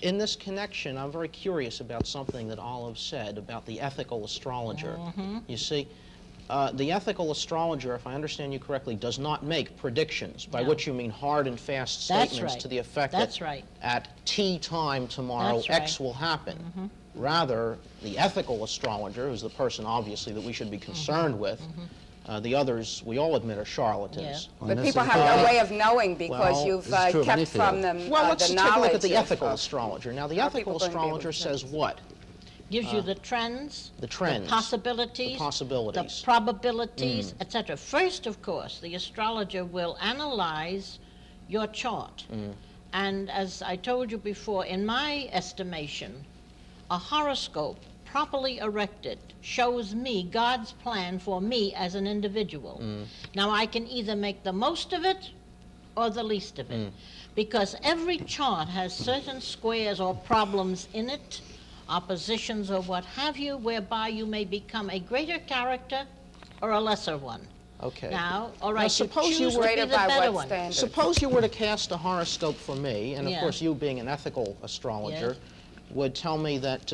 in this connection, I'm very curious about something that Olive said about the ethical astrologer. You see, the ethical astrologer, if I understand you correctly, does not make predictions, by which you mean hard and fast That's statements right. to the effect That's that right. at T time tomorrow That's right. X will happen. Rather, the ethical astrologer, who's the person obviously that we should be concerned with, the others, we all admit, are charlatans. Well, But this people is- have no way of knowing because well, you've this is true of any kept from field. them Well, let's the take a knowledge look at the of- ethical astrologer. Now, the How are ethical people going to be able astrologer to says sense? what? Gives you the trends, the trends, possibilities, the possibilities. the probabilities, etc. First, of course, the astrologer will analyze your chart. And as I told you before, in my estimation, a horoscope properly erected shows me God's plan for me as an individual. Now, I can either make the most of it or the least of it, because every chart has certain squares or problems in it, oppositions or what have you, whereby you may become a greater character or a lesser one. Okay. Now, all right, suppose you you choose were- to be Greater the by better what one. standard? Suppose you were to cast a horoscope for me, and of Yeah. course you being an ethical astrologer Yes. would tell me that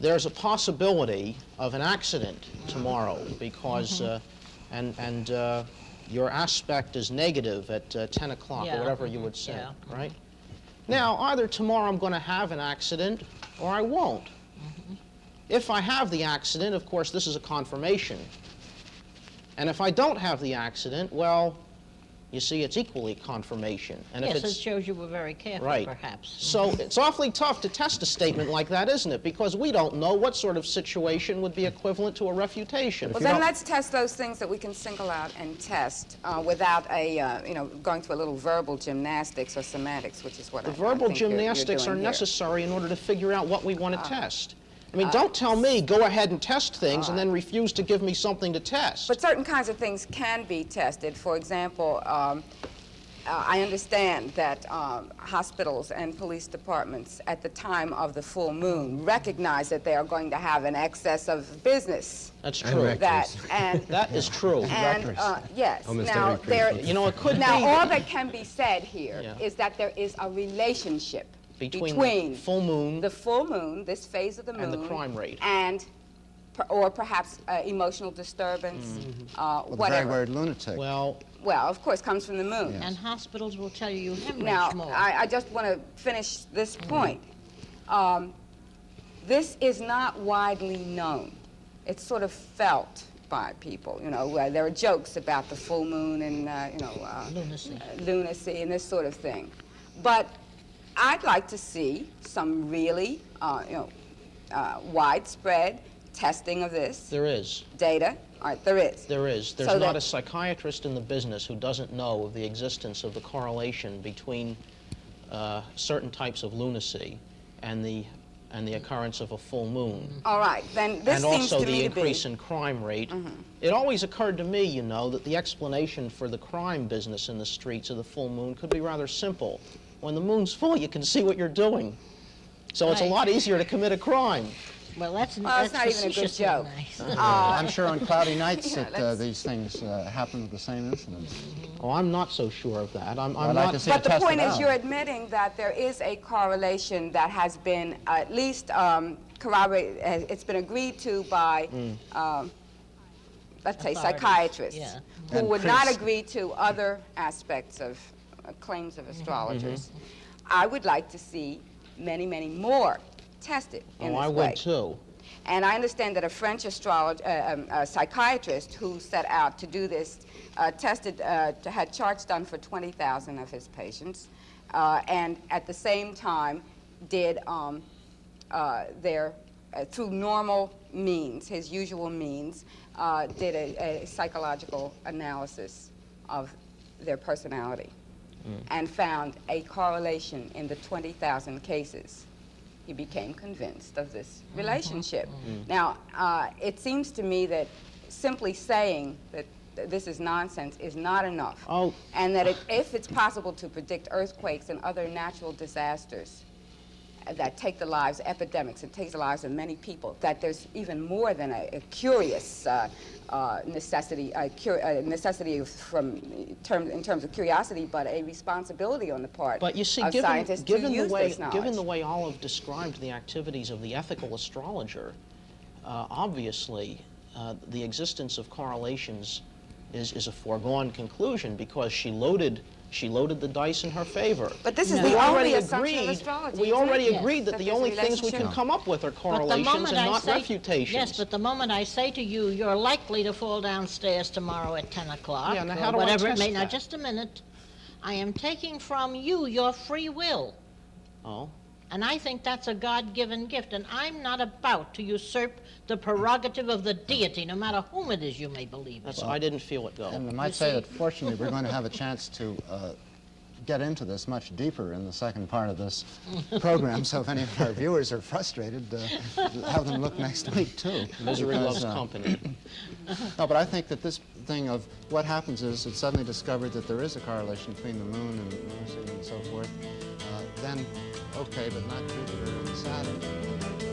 there's a possibility of an accident tomorrow because, your aspect is negative at 10 o'clock Yeah. or whatever you would say, Yeah. right? Now, either tomorrow I'm going to have an accident or I won't. If I have the accident, of course, this is a confirmation. And if I don't have the accident, well, you see, it's equally confirmation. And Yes, if it it's shows you were very careful, right, perhaps. so it's awfully tough to test a statement like that, isn't it? Because we don't know what sort of situation would be equivalent to a refutation. Well, then let's test those things that we can single out and test without a, you know, going to a little verbal gymnastics or semantics, which is what The I verbal think you're gymnastics are doing here. necessary in order to figure out what we want to test. I mean, don't tell me, go ahead and test things and then refuse to give me something to test. But certain kinds of things can be tested. For example, I understand that hospitals and police departments at the time of the full moon recognize that they are going to have an excess of business. That's And true. rectors. That is true. And yes, Almost now every there. priest. You know, it could Now be all that can be said here Yeah. is that there is a relationship between the full moon the full moon, this phase of the moon, and the crime rate. and or perhaps emotional disturbance, Well, the very whatever. word lunatic. Well, Well, of course, comes from the moon. Yes. And hospitals will tell you hemorrhage Now, more. I just want to finish this point. This is not widely known. It's sort of felt by people. You know, there are jokes about the full moon and Lunacy. lunacy and this sort of thing. But I'd like to see some really, widespread testing of this there is. data. All right, there is. There is. There's So not that- a psychiatrist in the business who doesn't know of the existence of the correlation between certain types of lunacy and the occurrence of a full moon. All right, then this And seems also to the me to be. increase in crime rate. It always occurred to me, you know, that the explanation for the crime business in the streets of the full moon could be rather simple. When the moon's full, you can see what you're doing. So it's a Right. lot easier to commit a crime. Well, that's Well, it's not even a good facetiously joke. nice. I'm sure on cloudy nights Yeah, that let's- these things happen with the same incidence. Oh, I'm not so sure of that. I'm I'd like not. to see But it the tested point is, out. you're admitting that there is a correlation that has been at least corroborated. It's been agreed to by, let's say, Authorities, psychiatrists, yeah. who And would not priests. agree to other aspects of claims of astrologers. I would like to see many, many more tested in Oh, this I way. would too. And I understand that a French psychiatrist who set out to do this had charts done for 20,000 of his patients, and at the same time did through normal means, his usual means, did a psychological analysis of their personality and found a correlation in the 20,000 cases. He became convinced of this relationship. Now, it seems to me that simply saying that this is nonsense is not enough. Oh. And that if it's possible to predict earthquakes and other natural disasters that take the lives, epidemics, and takes the lives of many people, that there's even more than a curious necessity, necessity in terms of curiosity, but a responsibility on the part But you see, of scientists to use this knowledge. given the way Olive described the activities of the ethical astrologer, obviously the existence of correlations is a foregone conclusion because she loaded the dice in her favor. But this is We the already only assumption of agreed. astrology. We isn't it? already Yes. agreed that That the there's a only things we can relationship. come up with are But the correlations moment and I not say, refutations. yes, but the moment I say to you, you're likely to fall downstairs tomorrow at 10 o'clock, Yeah, now or how do I whatever it test may. Now, that? just a minute. I am taking from you your free will. Oh. And I think that's a God-given gift, and I'm not about to usurp the prerogative of the deity, no matter whom it is you may believe in. I didn't feel it go. And I might say that fortunately we're going to have a chance to get into this much deeper in the second part of this program, so if any of our viewers are frustrated, have them look next week too. Misery Because, loves company. No, but I think that this thing of what happens is it's suddenly discovered that there is a correlation between the moon and lunacy and so forth. Then, okay, but not Jupiter and Saturn.